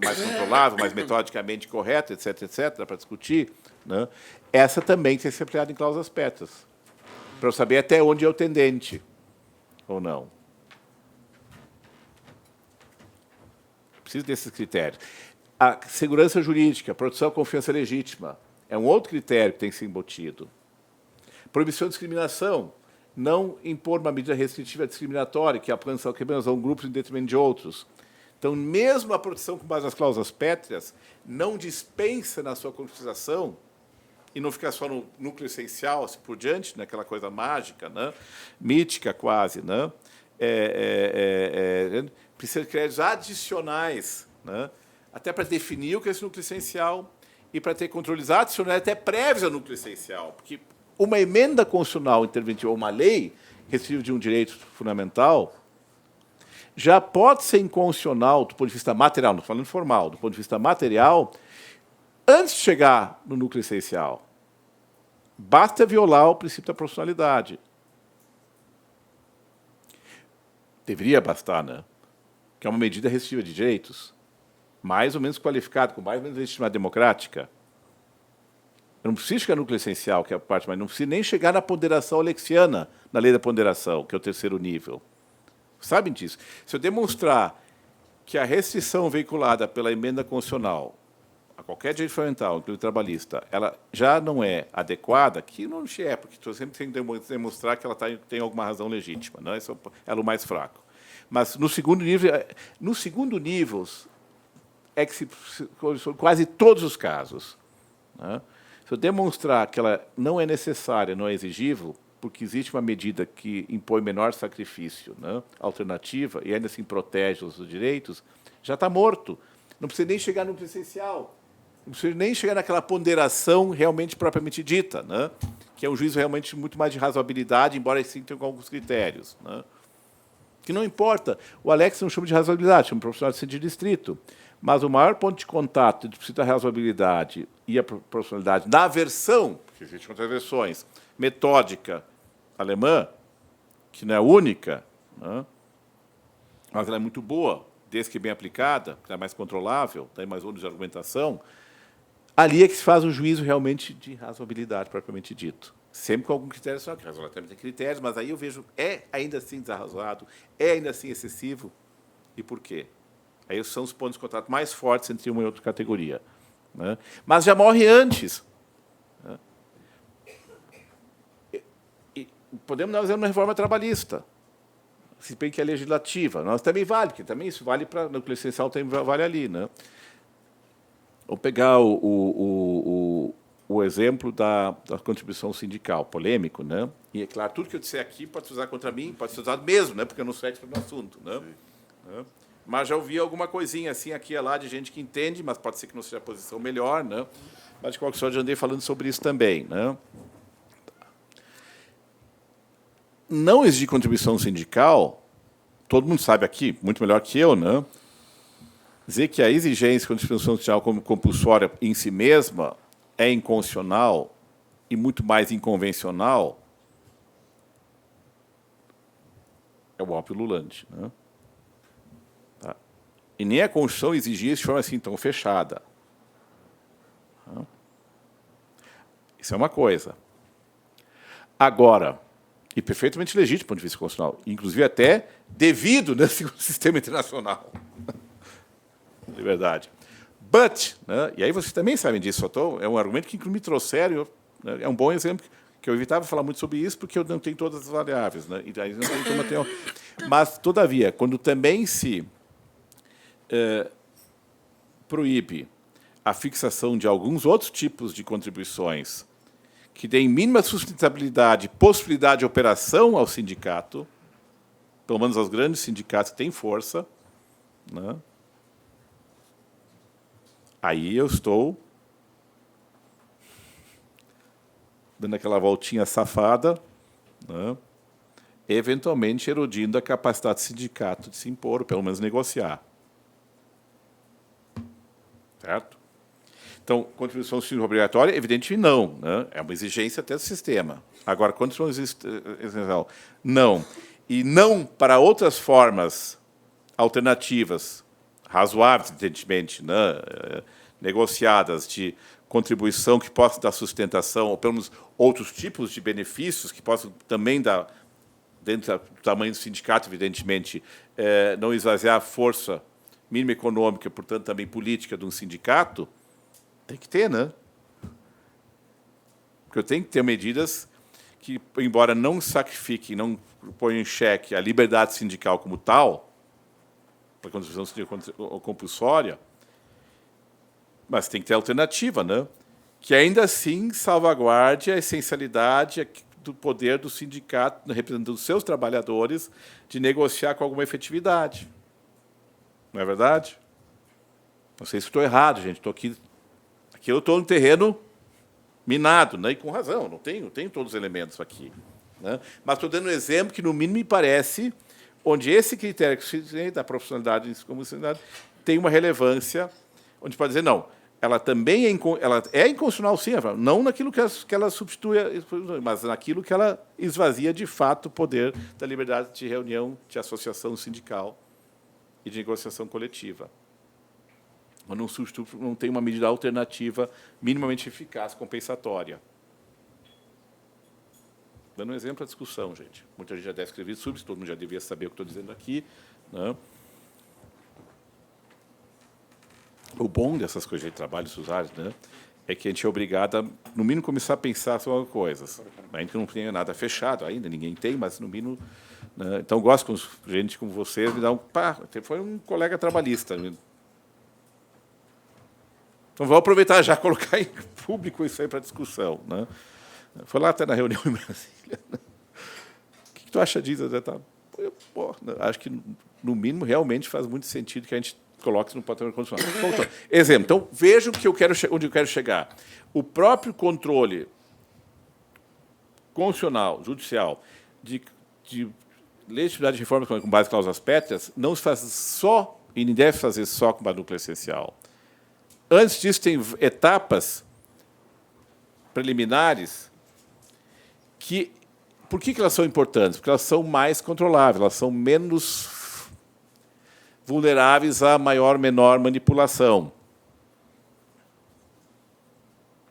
S1: mais controlável, mais metodicamente correta, etc., para discutir, né? Essa também tem que ser aplicada em cláusulas pétreas, para eu saber até onde é o tendente, ou não. Preciso desses critérios. A segurança jurídica, a produção da confiança legítima, é um outro critério que tem que ser embutido. Proibição de discriminação, não impor uma medida restritiva discriminatória que alcança apenas um grupo em detrimento de outros. Então, mesmo a proteção com base nas cláusulas pétreas não dispensa na sua concretização, e não fica só no núcleo essencial, assim por diante, naquela coisa mágica, né? Mítica quase, né? Precisa de créditos adicionais, né? Até para definir o que é esse núcleo essencial e para ter controles adicionais até prévios ao núcleo essencial. Porque uma emenda constitucional interventiva ou uma lei restritiva de um direito fundamental já pode ser inconstitucional do ponto de vista material, não estou falando formal, do ponto de vista material, antes de chegar no núcleo essencial. Basta violar o princípio da proporcionalidade. Deveria bastar, né? Que é uma medida restritiva de direitos, mais ou menos qualificada, com mais ou menos legitimidade democrática. Eu não preciso chegar no núcleo essencial, que é a parte, mas não preciso nem chegar na ponderação alexiana, na lei da ponderação, que é o terceiro nível. Sabem disso? Se eu demonstrar que a restrição veiculada pela emenda constitucional a qualquer direito fundamental, inclusive trabalhista, ela já não é adequada, que não é, porque tu sempre tem que demonstrar que ela tem alguma razão legítima, não é? Esse é o mais fraco. Mas no segundo nível é que se quase todos os casos. Né? Se eu demonstrar que ela não é necessária, não é exigível, porque existe uma medida que impõe menor sacrifício, né, alternativa, e ainda assim protege os direitos, já está morto. Não precisa nem chegar no essencial. Não precisa nem chegar naquela ponderação realmente propriamente dita, né, que é um juízo realmente muito mais de razoabilidade, embora sim tenha alguns critérios. Né, que não importa. O Alex não chama de razoabilidade, chama de profissional de sentido distrito. Mas o maior ponto de contato entre o princípio da razoabilidade e a proporcionalidade na versão, porque existem outras versões, metódica alemã, que não é única, né? Mas ela é muito boa, desde que bem aplicada, que é mais controlável, tem mais ônus de argumentação, ali é que se faz o juízo realmente de razoabilidade, propriamente dito. Sempre com algum critério só, que razoabilidade também tem critérios, mas aí eu vejo, é ainda assim desarrazoado, é ainda assim excessivo, e por quê? Aí são os pontos de contato mais fortes entre uma e outra categoria. Né? Mas já morre antes. Né? E podemos dar um exemplo na reforma trabalhista, se bem que é legislativa. Nós também vale, porque também isso vale para o núcleo essencial, também vale ali. Né? Vou pegar o exemplo da contribuição sindical, polêmico. Né? E, é claro, tudo que eu disser aqui pode ser usado contra mim, pode ser usado mesmo, né? Porque eu não sou expert no assunto. Né? Mas já ouvi alguma coisinha assim aqui e lá de gente que entende, mas pode ser que não seja a posição melhor, né? Mas de qualquer sorte já andei falando sobre isso também, né? Não exigir contribuição sindical, todo mundo sabe aqui, muito melhor que eu, né? Dizer que a exigência de contribuição sindical como compulsória em si mesma é inconstitucional e muito mais inconvencional é o óbvio lulante, né? E nem a Constituição exigia isso de forma assim tão fechada. Isso é uma coisa. Agora, e perfeitamente legítimo do ponto de vista constitucional, inclusive até devido nesse sistema internacional. Liberdade. But, né, e aí vocês também sabem disso, é um argumento que me trouxeram, né, é um bom exemplo, que eu evitava falar muito sobre isso, porque eu não tenho todas as variáveis. Né, e aí não tenho, mas, todavia, quando também se proíbe a fixação de alguns outros tipos de contribuições que deem mínima sustentabilidade, possibilidade de operação ao sindicato, pelo menos aos grandes sindicatos que têm força, né? Aí eu estou dando aquela voltinha safada, né? Eventualmente erodindo a capacidade do sindicato de se impor, ou pelo menos negociar. Certo? Então, contribuição sindical obrigatória, evidentemente não. Né? É uma exigência até do sistema. Agora, contribuição essencial, não. E não para outras formas alternativas, razoáveis, evidentemente, né? Negociadas de contribuição que possam dar sustentação, ou pelo menos outros tipos de benefícios que possam também dar, dentro do tamanho do sindicato, evidentemente, não esvaziar a força mínima econômica, portanto, também política de um sindicato, tem que ter, né? Porque eu tenho que ter medidas que, embora não sacrifiquem, não ponham em xeque a liberdade sindical como tal, para a contribuição sindical compulsória, mas tem que ter alternativa, né? Que ainda assim salvaguarde a essencialidade do poder do sindicato, representando os seus trabalhadores, de negociar com alguma efetividade. Não é verdade? Não sei se estou errado, gente. Estou aqui Aqui eu estou no terreno minado, né? E com razão, não tenho todos os elementos aqui. Né? Mas estou dando um exemplo que, no mínimo, me parece onde esse critério da profissionalidade e comunidade tem uma relevância, onde pode dizer, não, ela também é inconstitucional, sim, não naquilo que ela substitui, mas naquilo que ela esvazia, de fato, o poder da liberdade de reunião, de associação sindical e de negociação coletiva. Mas não tem uma medida alternativa minimamente eficaz, compensatória. Dando um exemplo da discussão, gente. Muita gente já deve escrever sobre isso, todo mundo já devia saber o que estou dizendo aqui. Né? O bom dessas coisas de trabalho, Suzari, né, é que a gente é obrigado a, no mínimo, começar a pensar sobre coisas. Ainda que não tenha nada fechado ainda, ninguém tem, mas, no mínimo... Né, então, eu gosto com gente como vocês, me dá um... Pá, foi um colega trabalhista. Então, vou aproveitar já, colocar em público isso aí para discussão. Né? Foi lá até na reunião em Brasília. O que tu acha disso? Acho que, no mínimo, realmente faz muito sentido que a gente coloque no patrimônio constitucional. Exemplo. Então, vejam que onde eu quero chegar. O próprio controle constitucional, judicial, de legitimidade de reformas com base em cláusulas pétreas, não se faz só, e nem deve fazer só com a núcleo essencial. Antes disso, tem etapas preliminares que... Por que elas são importantes? Porque elas são mais controláveis, elas são menos vulneráveis a maior ou menor manipulação.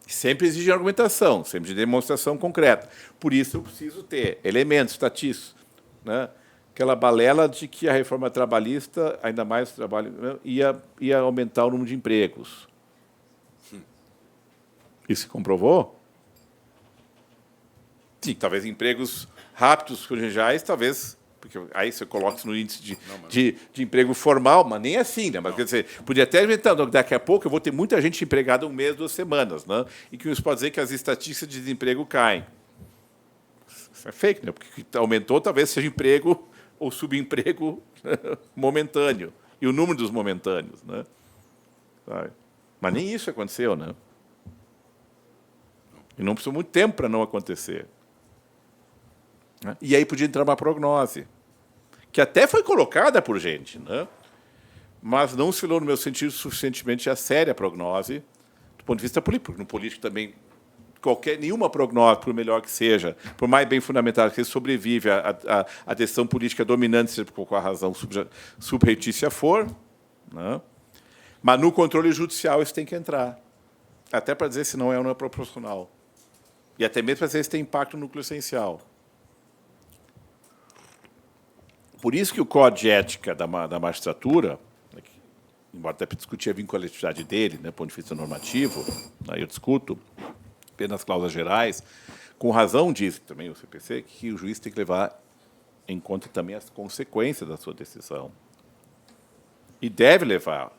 S1: Sempre exige argumentação, sempre de demonstração concreta. Por isso, eu preciso ter elementos estatísticos. Né? Aquela balela de que a reforma trabalhista, ainda mais o trabalho, ia aumentar o número de empregos. Isso se comprovou? Sim, talvez empregos rápidos, conjunturais, talvez... Porque aí você coloca isso no índice de emprego formal, mas nem assim, né? Mas, quer dizer, podia até inventar, daqui a pouco eu vou ter muita gente empregada 1 mês, 2 semanas, né? E que isso pode dizer que as estatísticas de desemprego caem. Isso é fake, né? Porque aumentou, talvez seja emprego ou subemprego momentâneo. E o número dos momentâneos, né? Mas nem isso aconteceu, né? E não precisou muito tempo para não acontecer. E aí podia entrar uma prognose, que até foi colocada por gente, né? Mas não se falou, no meu sentido, suficientemente a séria prognose, do ponto de vista político, porque no político também, nenhuma prognose, por melhor que seja, por mais bem fundamentada que seja, sobrevive à decisão política dominante, seja por qual razão subreptícia for, né? Mas no controle judicial isso tem que entrar, até para dizer se não é ou não é proporcional. E até mesmo para dizer se tem impacto no núcleo essencial. Por isso que o Código de Ética da Magistratura, embora até discutir a vinculatividade dele, né, do ponto de vista normativo, aí eu discuto, apenas cláusulas gerais, com razão diz também o CPC que o juiz tem que levar em conta também as consequências da sua decisão. E deve levar.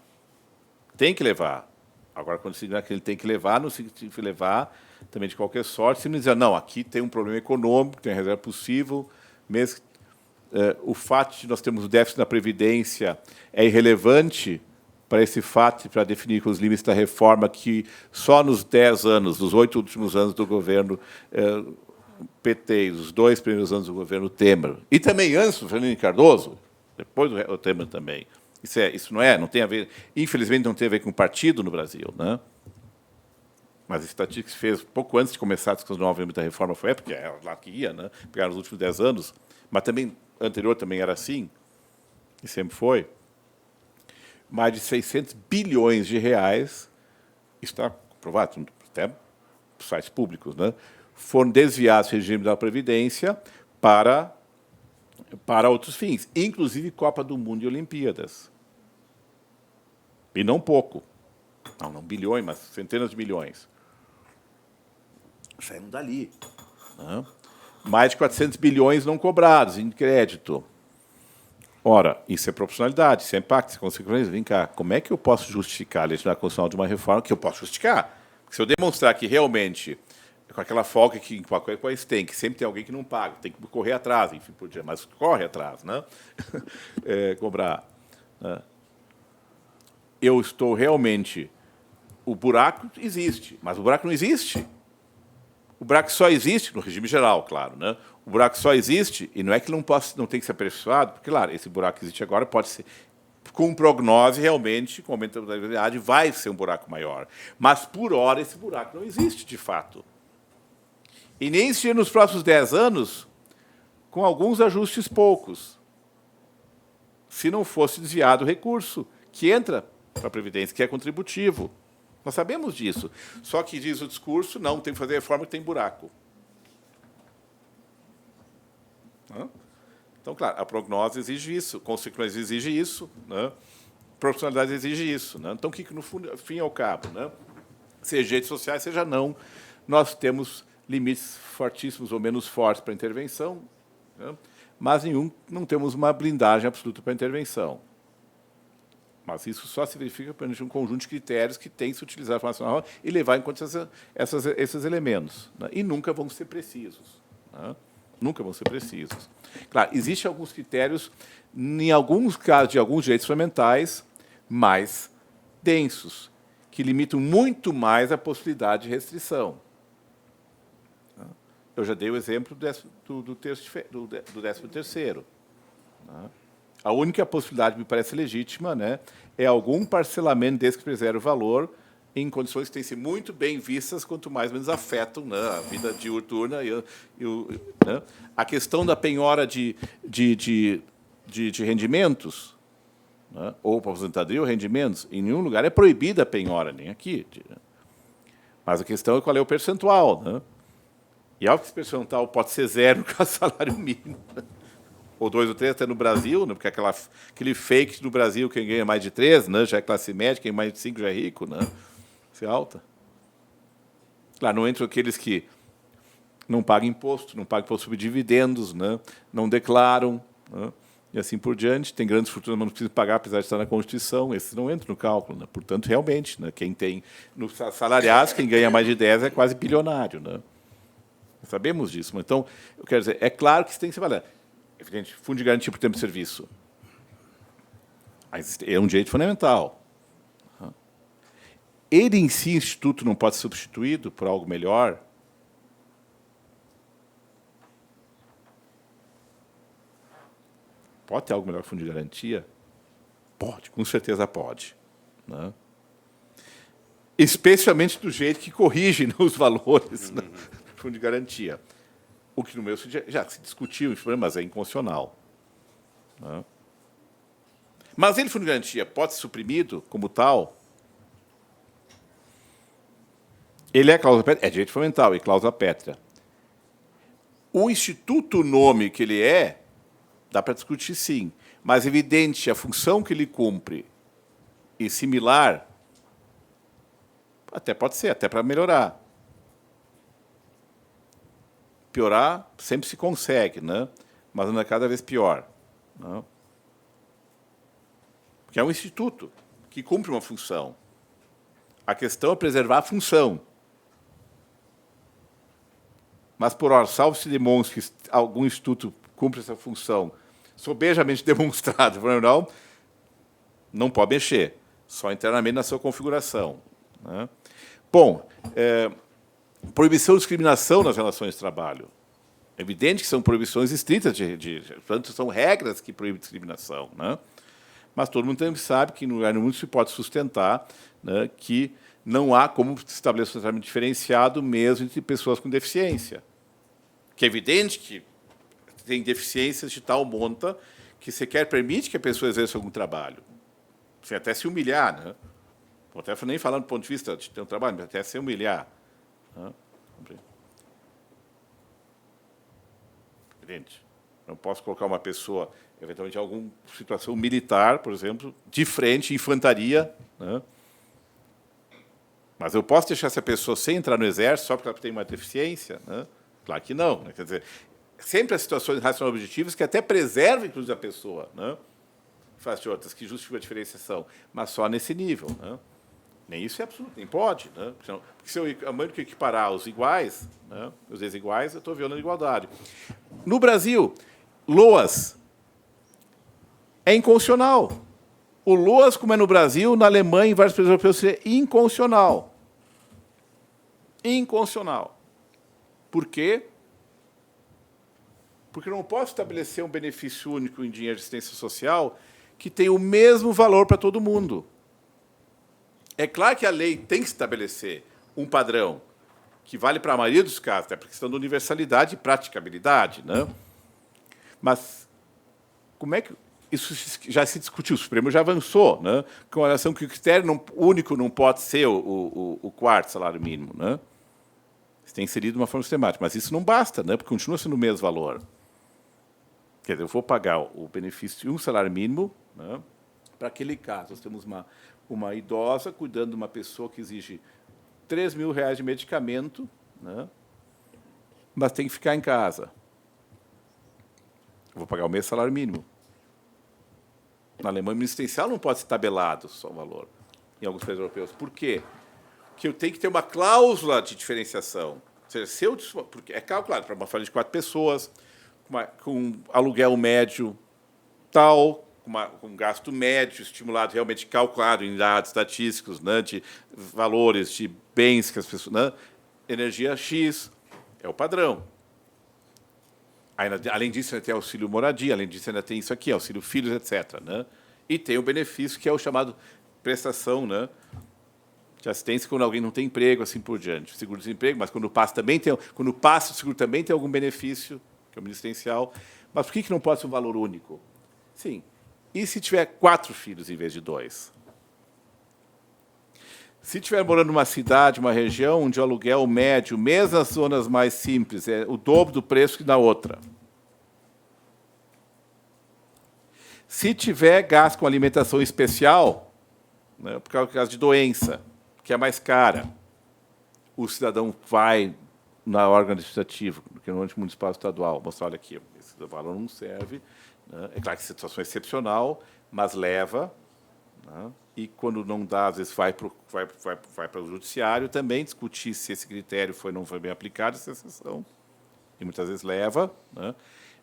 S1: Tem que levar. Agora, quando se diz que ele tem que levar, não significa levar também de qualquer sorte, se não dizer, não, aqui tem um problema econômico, tem reserva possível, mesmo que o fato de nós termos o déficit na Previdência é irrelevante para esse fato, para definir os limites da reforma, que só nos 10 anos, nos 8 últimos anos do governo PT, os 2 primeiros anos do governo Temer, e também antes do Fernando Cardoso, depois do Temer também. Isso não tem a ver, infelizmente, não tem a ver com partido no Brasil, né? Mas a estatística que se fez pouco antes de começar a discussão do novo da reforma foi porque era lá que ia, né? Pegar nos últimos 10 anos, mas também anterior também era assim, e sempre foi. Mais de 600 bilhões de reais, está comprovado, até sites públicos, né? Foram desviados do regime da Previdência para outros fins, inclusive Copa do Mundo e Olimpíadas. E não pouco. Não bilhões, mas centenas de milhões. Saíram dali. Né? Mais de 400 bilhões não cobrados em crédito. Ora, isso é proporcionalidade, isso é impacto, isso é consequência. Vem cá, como é que eu posso justificar a legislação constitucional de uma reforma que eu posso justificar? Porque se eu demonstrar que realmente, com aquela folga que em qualquer país tem, que sempre tem alguém que não paga, tem que correr atrás, enfim, por dia, mas corre atrás, né? Cobrar. Né? Eu estou realmente o buraco existe, mas o buraco não existe. O buraco só existe, no regime geral, claro, né? O buraco só existe, e não é que não tem que ser aperfeiçoado, porque, claro, esse buraco que existe agora pode ser, com prognose, realmente, com aumento da gravidade, vai ser um buraco maior. Mas, por hora, esse buraco não existe, de fato. E nem existir nos próximos 10 anos, com alguns ajustes poucos, se não fosse desviado o recurso que entra para a Previdência, que é contributivo. Nós sabemos disso. Só que diz o discurso, não, tem que fazer reforma que tem buraco. Então, claro, a prognose exige isso, consequência exige isso, né? Profissionalidade exige isso. Né? Então, o que, no fim e ao cabo, né? Seja redes sociais, seja não, nós temos limites fortíssimos ou menos fortes para a intervenção, né? Mas não temos uma blindagem absoluta para a intervenção. Mas isso só se verifica perante um conjunto de critérios que tem que se utilizar a formação nacional e levar em conta esses elementos. Né? E nunca vão ser precisos. Né? Nunca vão ser precisos. Claro, existem alguns critérios, em alguns casos de alguns direitos fundamentais, mais densos, que limitam muito mais a possibilidade de restrição. Eu já dei o exemplo do 13º. A única possibilidade que me parece legítima, né, é algum parcelamento desse que preserve o valor em condições que têm que ser muito bem vistas, quanto mais ou menos afetam, né, a vida diurna. Né, a questão da penhora de rendimentos, né, ou aposentadoria ou rendimentos, em nenhum lugar é proibida a penhora, nem aqui. Mas a questão é qual é o percentual. Né? E algo que esse percentual pode ser 0 com o salário mínimo. Ou 2 ou 3, até no Brasil, né? Porque aquele fake no Brasil, quem ganha mais de 3, né? Já é classe média, quem mais de 5 já é rico. Né? Isso é alta. Claro, não entram aqueles que não pagam imposto sobre dividendos, né? Não declaram, né? E assim por diante. Tem grandes fortunas, mas não precisa pagar, apesar de estar na Constituição. Esses não entram no cálculo. Né? Portanto, realmente, né? Quem tem nos salariados, quem ganha mais de 10 é quase bilionário. Né? Sabemos disso. Então, eu quero dizer, é claro que isso tem que ser valendo. Evidente, fundo de garantia por tempo de serviço. Mas é um direito fundamental. Ele em si, instituto, não pode ser substituído por algo melhor? Pode ter algo melhor que fundo de garantia? Pode, com certeza pode. Né? Especialmente do jeito que corrige, né, os valores, né, do fundo de garantia. O que no meu já se discutiu, mas é inconstitucional. Né? Mas ele, fundo de garantia, pode ser suprimido como tal? Ele é cláusula pétrea? É direito fundamental, e cláusula pétrea. O instituto, o nome que ele é, dá para discutir sim, mas evidente a função que ele cumpre e similar, até pode ser, até para melhorar. Piorar sempre se consegue, né? Mas não é cada vez pior. Né? Porque é um instituto que cumpre uma função. A questão é preservar a função. Mas, por hora, salvo se demonstre que algum instituto cumpre essa função sobejamente demonstrado, não pode mexer, só internamente na sua configuração. Né? Bom, proibição de discriminação nas relações de trabalho. É evidente que são proibições estritas, portanto, são regras que proíbem discriminação. Né? Mas todo mundo também sabe que, no lugar no mundo, se pode sustentar, né, que não há como estabelecer um tratamento diferenciado mesmo entre pessoas com deficiência. Que é evidente que tem deficiências de tal monta que sequer permite que a pessoa exerça algum trabalho. Sem até se humilhar. Né? Não até nem falando do ponto de vista de ter um trabalho, mas até se humilhar. Evidente. Não posso colocar uma pessoa, eventualmente, em alguma situação militar, por exemplo, de frente, infantaria. Né? Mas eu posso deixar essa pessoa sem entrar no exército só porque ela tem uma deficiência? Né? Claro que não. Né? Quer dizer, sempre as situações racionais objetivas que até preservam, inclusive, a pessoa. Né? Faz de outras que justificam a diferenciação, mas só nesse nível. Né? Nem isso é absoluto, nem pode. Né? Porque se eu equiparar os iguais, né, os desiguais, eu estou violando a igualdade. No Brasil, LOAS é inconstitucional. O LOAS, como é no Brasil, na Alemanha e em vários países europeus, seria inconstitucional. Inconstitucional. Por quê? Porque eu não posso estabelecer um benefício único em dinheiro de assistência social que tenha o mesmo valor para todo mundo. É claro que a lei tem que estabelecer um padrão que vale para a maioria dos casos, até por questão da universalidade e praticabilidade, né? Mas como é que isso já se discutiu? O Supremo já avançou, né? Com relação que o critério único não pode ser o quarto salário mínimo, né? Você tem inserido de uma forma sistemática, mas isso não basta, né? Porque continua sendo o mesmo valor. Quer dizer, eu vou pagar o benefício de um salário mínimo, né? Para aquele caso. Nós temos uma idosa cuidando de uma pessoa que exige R$3.000 de medicamento, né? Mas tem que ficar em casa. Eu vou pagar o mesmo salário mínimo. Na Alemanha, o assistencial não pode ser tabelado só o valor, em alguns países europeus. Por quê? Porque eu tenho que ter uma cláusula de diferenciação. Ou seja, se eu, porque é calculado para uma família de 4 pessoas, com aluguel médio tal, com um gasto médio estimulado, realmente calculado em dados estatísticos, né, de valores de bens que as pessoas... Né, energia X é o padrão. Além disso, ainda tem auxílio moradia, além disso, ainda tem isso aqui, auxílio filhos, etc. Né? E tem o benefício, que é o chamado prestação, né, de assistência quando alguém não tem emprego, assim por diante. Seguro-desemprego, mas quando passa o seguro também tem algum benefício, que é o assistencial. Mas por que não pode ser um valor único? Sim. E se tiver 4 filhos em vez de 2? Se estiver morando numa cidade, uma região onde o aluguel médio, mesmo nas zonas mais simples, é o dobro do preço que na outra. Se tiver gasto com alimentação especial, né, por causa de doença, que é mais cara, o cidadão vai na órgão administrativo, que é no municipal estadual, mostrar, olha aqui, esse valor não serve. Né? É claro que situação excepcional, mas leva. Né? E, quando não dá, às vezes vai para o judiciário também discutir se esse critério não foi bem aplicado, essa exceção. E muitas vezes leva. Né?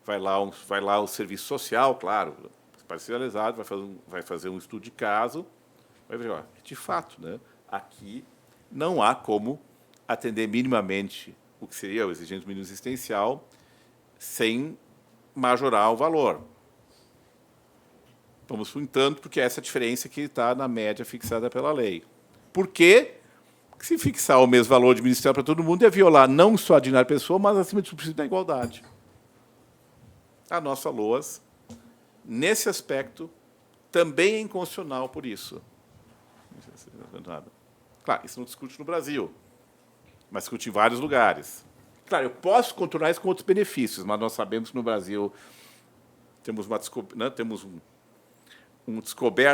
S1: Vai lá o serviço social, claro, parcializado, vai fazer um estudo de caso, vai ver, ó, de fato, né? Aqui não há como atender minimamente o que seria o exigente mínimo existencial sem majorar o valor. Vamos por entanto, porque essa diferença que está na média fixada pela lei. Por quê? Porque se fixar o mesmo valor de ministério para todo mundo é violar não só a dignidade da pessoa, mas, acima de tudo, o princípio da igualdade. A nossa LOAS, nesse aspecto, também é inconstitucional por isso. Claro, isso não discute no Brasil, mas discute em vários lugares. Claro, eu posso contornar isso com outros benefícios, mas nós sabemos que no Brasil temos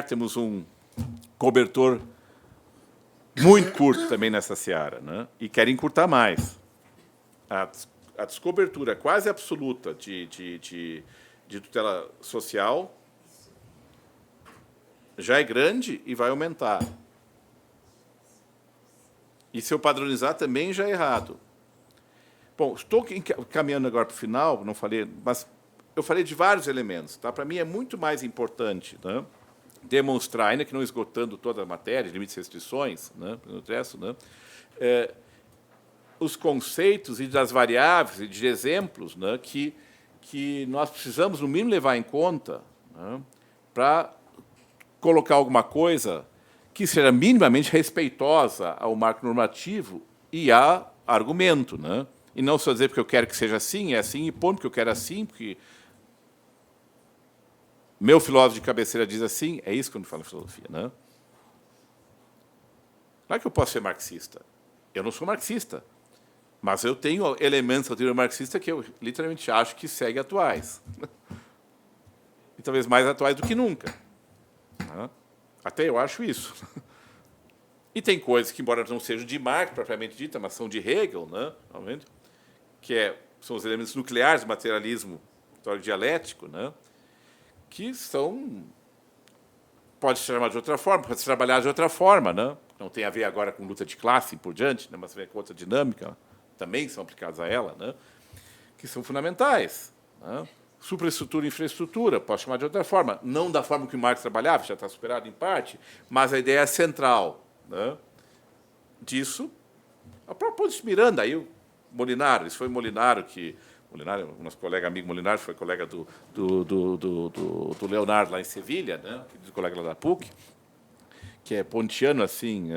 S1: temos um cobertor muito curto também nessa seara, né? E querem encurtar mais. A descobertura quase absoluta de tutela social já é grande e vai aumentar. E se eu padronizar também já é errado. Bom, estou caminhando agora para o final, não falei, mas eu falei de vários elementos. Tá? Para mim é muito mais importante, né, demonstrar, ainda que não esgotando toda a matéria, limites e restrições, né, os conceitos e das variáveis e de exemplos, né, que nós precisamos, no mínimo, levar em conta, né, para colocar alguma coisa que seja minimamente respeitosa ao marco normativo e a argumento, né? E não só dizer porque eu quero que seja assim, é assim, e ponto, porque eu quero assim, porque meu filósofo de cabeceira diz assim, é isso que eu não falo em filosofia, né? Claro que eu posso ser marxista. Eu não sou marxista, mas eu tenho elementos da teoria marxista que eu literalmente acho que seguem atuais. E talvez mais atuais do que nunca. Né? Até eu acho isso. E tem coisas que, embora não sejam de Marx, propriamente dita, mas são de Hegel, né? São os elementos nucleares do materialismo teórico dialético, né? Que pode se chamar de outra forma, pode se trabalhar de outra forma, né? Não tem a ver agora com luta de classe e por diante, né? Mas com outra dinâmica, também são aplicados a ela, né? Que são fundamentais. Né? Superestrutura e infraestrutura, posso chamar de outra forma. Não da forma que o Marx trabalhava, já está superado em parte, mas a ideia central, né, disso. A própria Ponte de Miranda, aí o Molinaro, isso foi Molinaro que... Molinaro, nosso colega amigo Molinaro, foi colega do Leonardo lá em Sevilha, né, colega lá da PUC, que é pontiano, assim,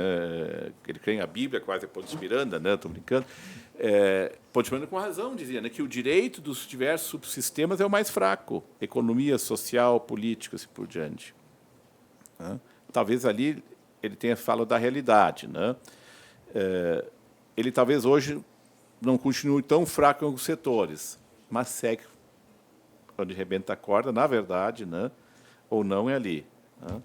S1: ele crê a Bíblia, quase é Ponte de Miranda, né, estou brincando. Ponte de Miranda, com razão, dizia, né, que o direito dos diversos subsistemas é o mais fraco, economia, social, política, assim por diante. Né? Talvez ali ele tenha falado da realidade. Né? Ele talvez hoje não continue tão fraco em alguns setores, mas segue onde rebenta a corda, na verdade, né, ou não é ali. Né?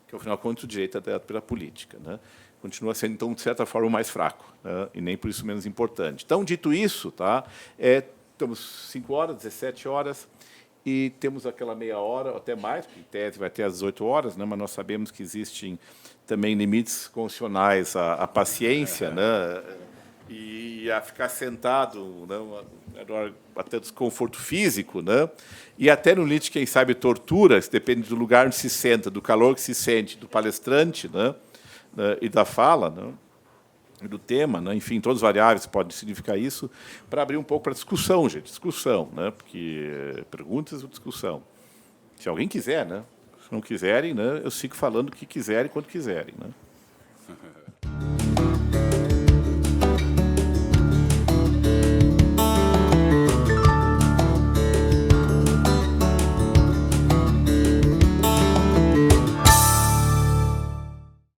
S1: Que, ao final de contas, o direito é dado pela política. Né? Continua sendo, então, de certa forma, o mais fraco, né? E nem por isso menos importante. Então, dito isso, tá, estamos 5 horas, 17 horas, e temos aquela meia hora, até mais, porque em tese vai ter às 18 horas, né, mas nós sabemos que existem também limites constitucionais à paciência, né, e a ficar sentado, né, até desconforto físico, né, e até no limite, quem sabe, tortura, depende do lugar onde se senta, do calor que se sente, do palestrante, né, e da fala, né, e do tema, né, enfim, todas as variáveis podem significar isso, para abrir um pouco para discussão, gente, discussão, né, porque perguntas ou discussão. Se alguém quiser, né, se não quiserem, né, eu sigo falando o que quiserem, quando quiserem. Né.